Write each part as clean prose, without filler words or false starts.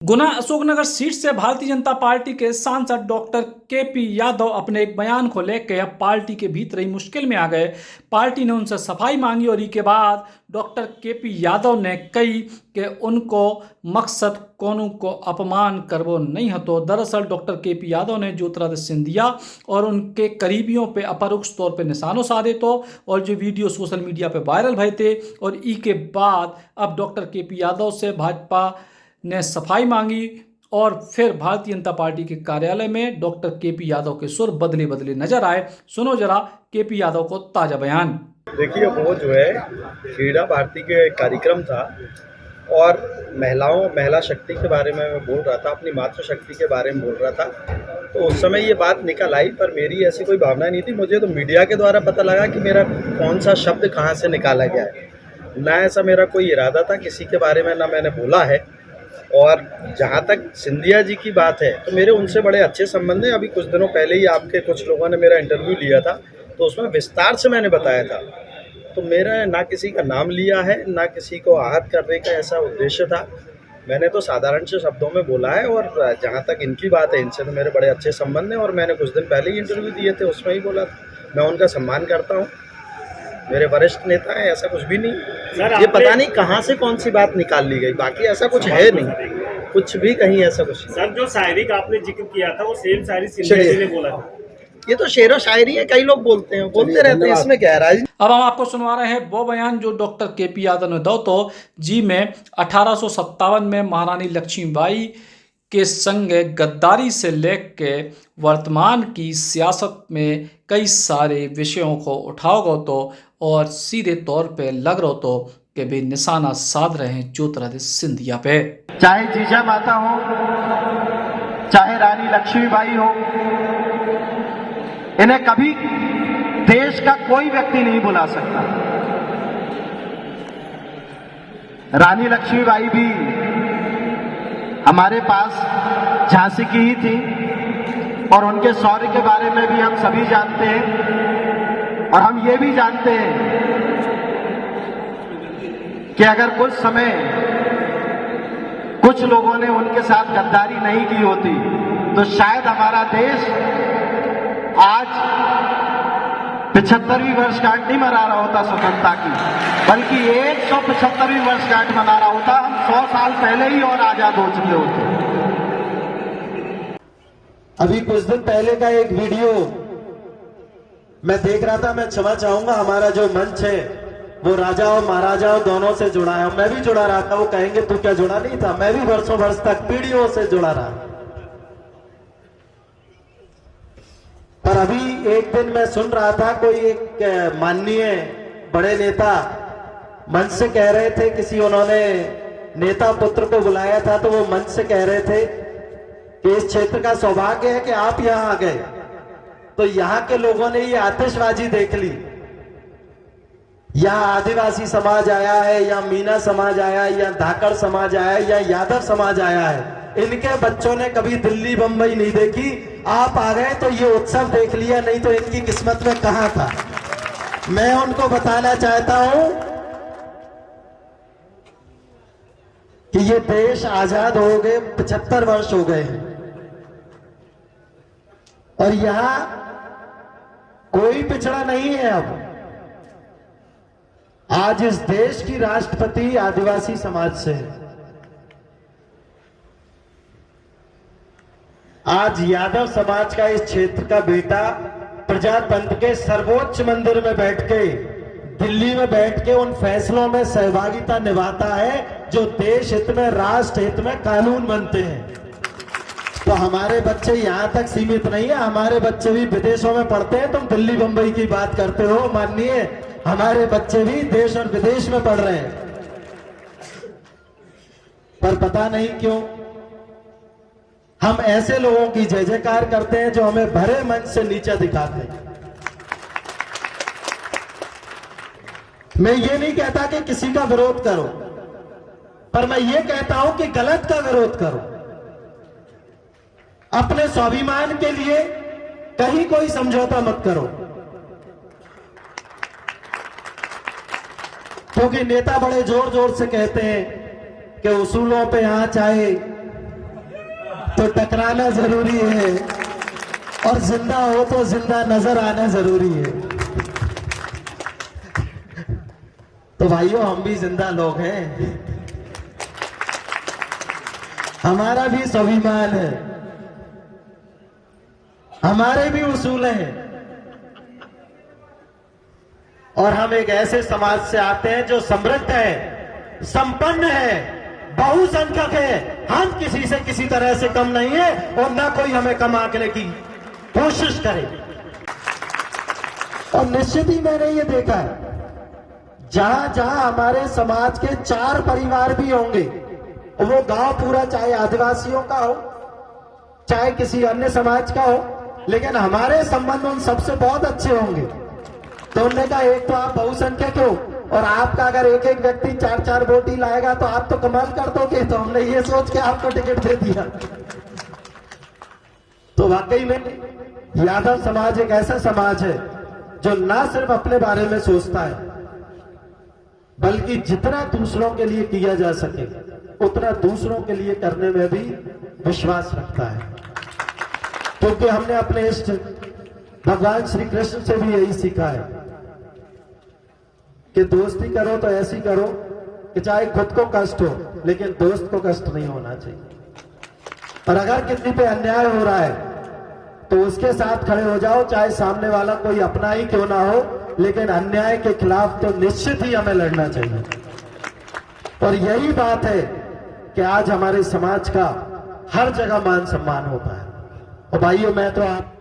Guna Ashoknagar seat से Bharatiya Janata party के सांसद डॉक्टर केपी यादव अपने एक बयान को लेकर अब पार्टी के भीतर ही मुश्किल में आ गए। पार्टी ने उनसे सफाई मांगी और इसके बाद डॉक्टर केपी यादव ने कही कि उनको मकसद कोनू को अपमान करवो नहीं हतो। दरअसल डॉक्टर केपी यादव ने ज्योतिरादित्य सिंधिया और उनके करीबियों पे अपरोक्ष तौर पे निशानों साधे तो और जो वीडियो सोशल मीडिया पे वायरल भए थे और ई के बाद अब डॉक्टर केपी यादव से भाजपा ने सफाई मांगी और फिर भारतीय जनता पार्टी के कार्यालय में डॉक्टर केपी यादव के सुर बदले बदले नजर आए। सुनो जरा केपी यादव को ताजा बयान। देखिए, वो जो है क्रीड़ा भारती के कार्यक्रम था और महिला शक्ति के बारे में मैं बोल रहा था, अपनी मातृशक्ति के बारे में बोल रहा था। तो उस समय ये बात निकल आई, पर मेरी ऐसी कोई भावना नहीं थी। मुझे तो मीडिया के द्वारा पता लगा कि मेरा कौन सा शब्द कहाँ से निकाला गया है। ना ऐसा मेरा कोई इरादा था किसी के बारे में, ना मैंने बोला है। और जहाँ तक सिंधिया जी की बात है तो मेरे उनसे बड़े अच्छे संबंध हैं। अभी कुछ दिनों पहले ही आपके कुछ लोगों ने मेरा इंटरव्यू लिया था, तो उसमें विस्तार से मैंने बताया था। तो मेरा ना किसी का नाम लिया है, ना किसी को आहत करने का ऐसा उद्देश्य था। मैंने तो साधारण से शब्दों में बोला है। और जहाँ तक इनकी बात है, इनसे तो मेरे बड़े अच्छे संबंध हैं और मैंने कुछ दिन पहले ही इंटरव्यू दिए थे, उसमें ही बोला था। मैं उनका सम्मान करता हूँ, मेरे वरिष्ठ नेता हैं, ऐसा कुछ भी नहीं। ये पता नहीं कहाँ से कौन सी बात निकाल ली गई, बाकी ऐसा कुछ है नहीं, कुछ भी कहीं ऐसा कुछ। सर, जो शायरी का आपने जिक्र किया था वो सेम शायरी सिंधिया जी ने बोला था। ये तो शेरो शायरी है, कई लोग बोलते हैं, बोलते रहते हैं, इसमें क्या है। अब हम आपको सुनवा रहे हैं वो बयान जो डॉक्टर केपी यादव ने दो तो जी में 1857 में महारानी लक्ष्मीबाई के संग गद्दारी से लेके वर्तमान की सियासत में कई सारे विषयों को उठाओगे तो और सीधे तौर पे लग रहा तो कि वे निशाना साध रहे हैं ज्योतिरादित्य सिंधिया पे। चाहे जीजा माता हो, चाहे रानी लक्ष्मीबाई हो, इन्हें कभी देश का कोई व्यक्ति नहीं बुला सकता। रानी लक्ष्मीबाई भी हमारे पास झांसी की ही थी और उनके शौर्य के बारे में भी हम सभी जानते हैं। और हम ये भी जानते हैं कि अगर कुछ समय कुछ लोगों ने उनके साथ गद्दारी नहीं की होती तो शायद हमारा देश आज 75वीं वर्षगांठ नहीं मना रहा होता स्वतंत्रता की, बल्कि 175वीं वर्षगांठ मना रहा होता। हम 100 साल पहले ही और आजाद हो चुके होते। अभी कुछ दिन पहले का एक वीडियो मैं देख रहा था, मैं क्षमा चाहूंगा, हमारा जो मंच है वो राजा और महाराजाओं दोनों से जुड़ा है। मैं भी जुड़ा रहा था। वो कहेंगे तू क्या जुड़ा नहीं था? मैं भी वर्षों वर्ष तक पीढ़ियों से जुड़ा रहा। पर अभी एक दिन मैं सुन रहा था, कोई एक माननीय बड़े नेता मंच से कह रहे थे, किसी उन्होंने नेता पुत्र को बुलाया था, तो वो मंच से कह रहे थे कि इस क्षेत्र का सौभाग्य है कि आप यहां आ गए। तो यहां के लोगों ने ये आतिशबाजी देख ली। यहाँ आदिवासी समाज आया है, या मीना समाज आया है, या धाकड़ समाज आया है, या यादव समाज आया है। इनके बच्चों ने कभी दिल्ली बंबई नहीं देखी। आप आ गए तो ये उत्सव देख लिया, नहीं तो इनकी किस्मत में कहां था। मैं उनको बताना चाहता हूं कि ये देश आजाद हो गए 75 वर्ष हो गए हैं और यहां कोई पिछड़ा नहीं है। अब आज इस देश की राष्ट्रपति आदिवासी समाज से है। आज यादव समाज का इस क्षेत्र का बेटा प्रजातंत्र के सर्वोच्च मंदिर में बैठ के, दिल्ली में बैठ के उन फैसलों में सहभागिता निभाता है जो देश हित में, राष्ट्र हित में कानून बनते हैं। तो हमारे बच्चे यहां तक सीमित नहीं है, हमारे बच्चे भी विदेशों में पढ़ते हैं। तुम दिल्ली बंबई की बात करते हो माननीय, हमारे बच्चे भी देश और विदेश में पढ़ रहे हैं। पर पता नहीं क्यों हम ऐसे लोगों की जय जयकार करते हैं जो हमें भरे मंच से नीचा दिखाते हैं। मैं ये नहीं कहता कि किसी का विरोध करो, पर मैं ये कहता हूं कि गलत का विरोध करो। अपने स्वाभिमान के लिए कहीं कोई समझौता मत करो, क्योंकि नेता बड़े जोर जोर से कहते हैं कि उसूलों पे यहाँ चाहे तो टकराना जरूरी है, और जिंदा हो तो जिंदा नजर आना जरूरी है। तो भाइयों, हम भी जिंदा लोग हैं, हमारा भी स्वाभिमान है, हमारे भी उसूल हैं, और हम एक ऐसे समाज से आते हैं जो समृद्ध है, संपन्न है, बहुसंख्यक है। हम किसी से किसी तरह से कम नहीं है, और ना कोई हमें कम आंकने की कोशिश करे। और निश्चित ही मैंने ये देखा है, जहां जहां हमारे समाज के 4 परिवार भी होंगे, वो गांव पूरा, चाहे आदिवासियों का हो चाहे किसी अन्य समाज का हो, लेकिन हमारे संबंध उन सबसे बहुत अच्छे होंगे। तो उन्होंने कहा, एक तो आप बहुसंख्यक हो, और आपका अगर एक एक व्यक्ति 4-4 वोट ही लाएगा तो आप तो कमाल कर दोगे। तो हमने ये सोच के आपको टिकट दे दिया। तो वाकई में यादव समाज एक ऐसा समाज है जो ना सिर्फ अपने बारे में सोचता है, बल्कि जितना दूसरों के लिए किया जा सके उतना दूसरों के लिए करने में भी विश्वास रखता है। क्योंकि हमने अपने इष्ट भगवान श्री कृष्ण से भी यही सीखा है कि दोस्ती करो तो ऐसी करो कि चाहे खुद को कष्ट हो, लेकिन दोस्त को कष्ट नहीं होना चाहिए। और अगर किसी पे अन्याय हो रहा है तो उसके साथ खड़े हो जाओ, चाहे सामने वाला कोई अपना ही क्यों ना हो, लेकिन अन्याय के खिलाफ तो निश्चित ही हमें लड़ना चाहिए। और यही बात है कि आज हमारे समाज का हर जगह मान सम्मान होता है। और भाइयों, मैं तो आपको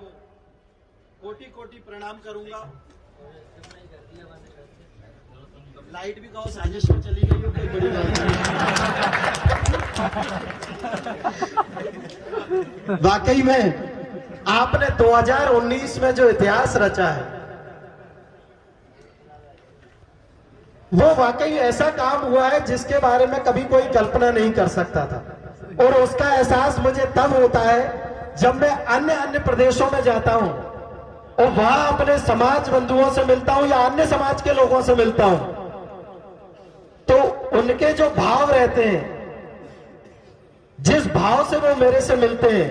कोटि कोटि प्रणाम करूंगा। लाइट भी कहो साजिश में चली गई हो, कोई बड़ी बात नहीं। वाकई में आपने 2019 में जो इतिहास रचा है, वो वाकई ऐसा काम हुआ है जिसके बारे में कभी कोई कल्पना नहीं कर सकता था। और उसका एहसास मुझे तब होता है जब मैं अन्य अन्य प्रदेशों में जाता हूं और वहां अपने समाज बंधुओं से मिलता हूं या अन्य समाज के लोगों से मिलता हूं, तो उनके जो भाव रहते हैं, जिस भाव से वो मेरे से मिलते हैं,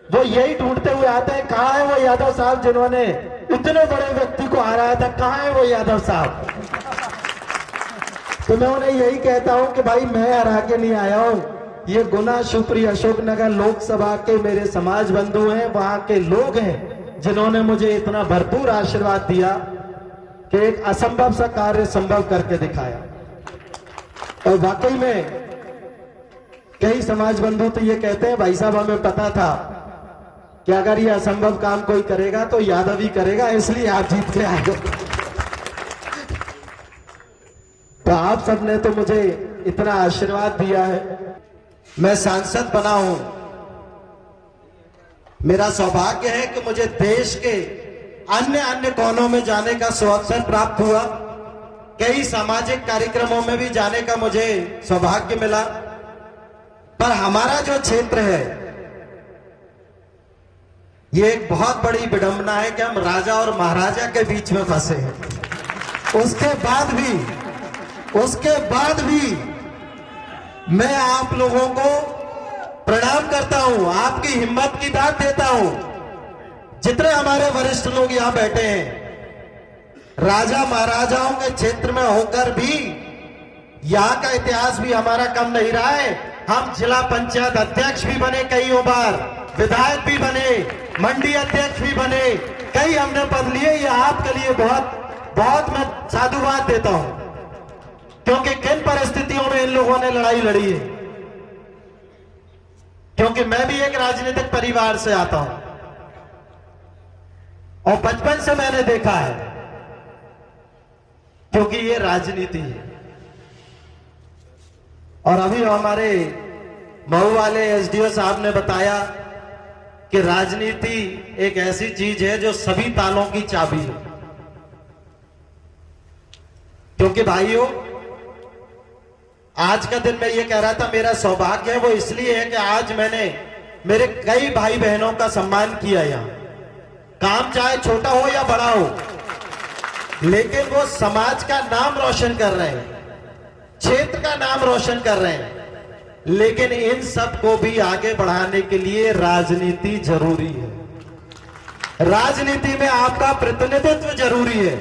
वो यही ढूंढते हुए आते हैं, कहां है वो यादव साहब जिन्होंने इतने बड़े व्यक्ति को हराया था, कहां है वो यादव साहब। तो मैं उन्हें यही कहता हूं कि भाई, मैं हरा के नहीं आया हूं, ये गुना, शिवपुरी, अशोकनगर लोकसभा के मेरे समाज बंधु हैं, वहां के लोग हैं जिन्होंने मुझे इतना भरपूर आशीर्वाद दिया कि एक असंभव सा कार्य संभव करके दिखाया। और वाकई में कई समाज बंधु तो ये कहते हैं, भाई साहब हमें पता था कि अगर ये असंभव काम कोई करेगा तो यादव ही करेगा, इसलिए आप जीत के आए। तो आप सबने तो मुझे इतना आशीर्वाद दिया है, मैं सांसद बना हूं। मेरा सौभाग्य है कि मुझे देश के अन्य अन्य कोनों में जाने का अवसर प्राप्त हुआ, कई सामाजिक कार्यक्रमों में भी जाने का मुझे सौभाग्य मिला। पर हमारा जो क्षेत्र है, ये एक बहुत बड़ी विडंबना है कि हम राजा और महाराजा के बीच में फंसे हैं। उसके बाद भी मैं आप लोगों को प्रणाम करता हूं, आपकी हिम्मत की दाद देता हूं। जितने हमारे वरिष्ठ लोग यहां बैठे हैं, राजा महाराजाओं के क्षेत्र में होकर भी यहां का इतिहास भी हमारा कम नहीं रहा है। हम जिला पंचायत अध्यक्ष भी बने कईयों बार, विधायक भी बने, मंडी अध्यक्ष भी बने, कई हमने पद लिए। ये आपके लिए बहुत बहुत मैं साधुवाद देता हूं, क्योंकि किन परिस्थितियों में इन लोगों ने लड़ाई लड़ी है। क्योंकि मैं भी एक राजनीतिक परिवार से आता हूं और बचपन से मैंने देखा है, क्योंकि ये राजनीति है। और अभी हमारे मऊ वाले एसडीओ साहब ने बताया कि राजनीति एक ऐसी चीज है जो सभी तालों की चाबी है। क्योंकि भाइयों, आज का दिन मैं ये कह रहा था, मेरा सौभाग्य है वो इसलिए है कि आज मैंने मेरे कई भाई बहनों का सम्मान किया। यहां काम चाहे छोटा हो या बड़ा हो, लेकिन वो समाज का नाम रोशन कर रहे हैं, क्षेत्र का नाम रोशन कर रहे हैं। लेकिन इन सब को भी आगे बढ़ाने के लिए राजनीति जरूरी है। राजनीति में आपका प्रतिनिधित्व जरूरी है,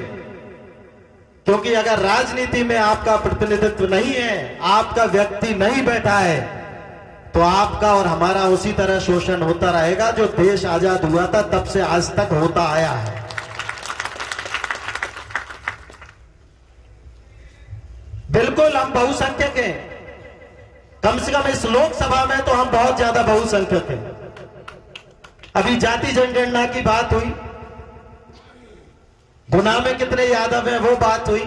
क्योंकि अगर राजनीति में आपका प्रतिनिधित्व नहीं है, आपका व्यक्ति नहीं बैठा है, तो आपका और हमारा उसी तरह शोषण होता रहेगा जो देश आजाद हुआ था तब से आज तक होता आया है। बिल्कुल हम बहुसंख्यक हैं, कम से कम इस लोकसभा में तो हम बहुत ज्यादा बहुसंख्यक हैं। अभी जाति जनगणना की बात हुई, गुना में कितने यादव हैं वो बात हुई,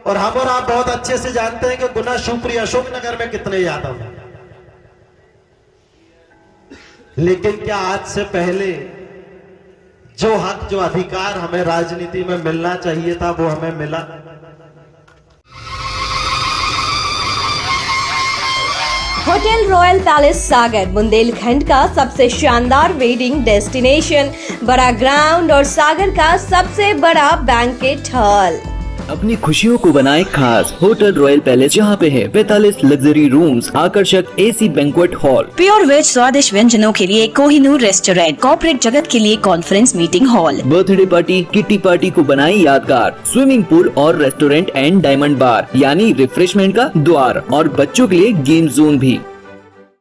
और हम और आप बहुत अच्छे से जानते हैं कि गुना, शिवपुरी, अशोकनगर में कितने यादव हैं। लेकिन क्या आज से पहले जो हक, जो अधिकार हमें राजनीति में मिलना चाहिए था वो हमें मिला? होटल रॉयल पैलेस सागर बुंदेलखंड का सबसे शानदार वेडिंग डेस्टिनेशन, बड़ा ग्राउंड और सागर का सबसे बड़ा बैंकेट हॉल। अपनी खुशियों को बनाए खास। होटल रॉयल पैलेस जहाँ पे है 45 लग्जरी रूम्स, आकर्षक AC banquet hall, pure veg स्वादिष्ट व्यंजनों के लिए कोहिनूर रेस्टोरेंट, कॉर्पोरेट जगत के लिए conference meeting hall, birthday party, kitty party को बनाई यादगार, स्विमिंग पूल और रेस्टोरेंट एंड डायमंड बार यानी रिफ्रेशमेंट का द्वार, और बच्चों के लिए गेम जोन भी।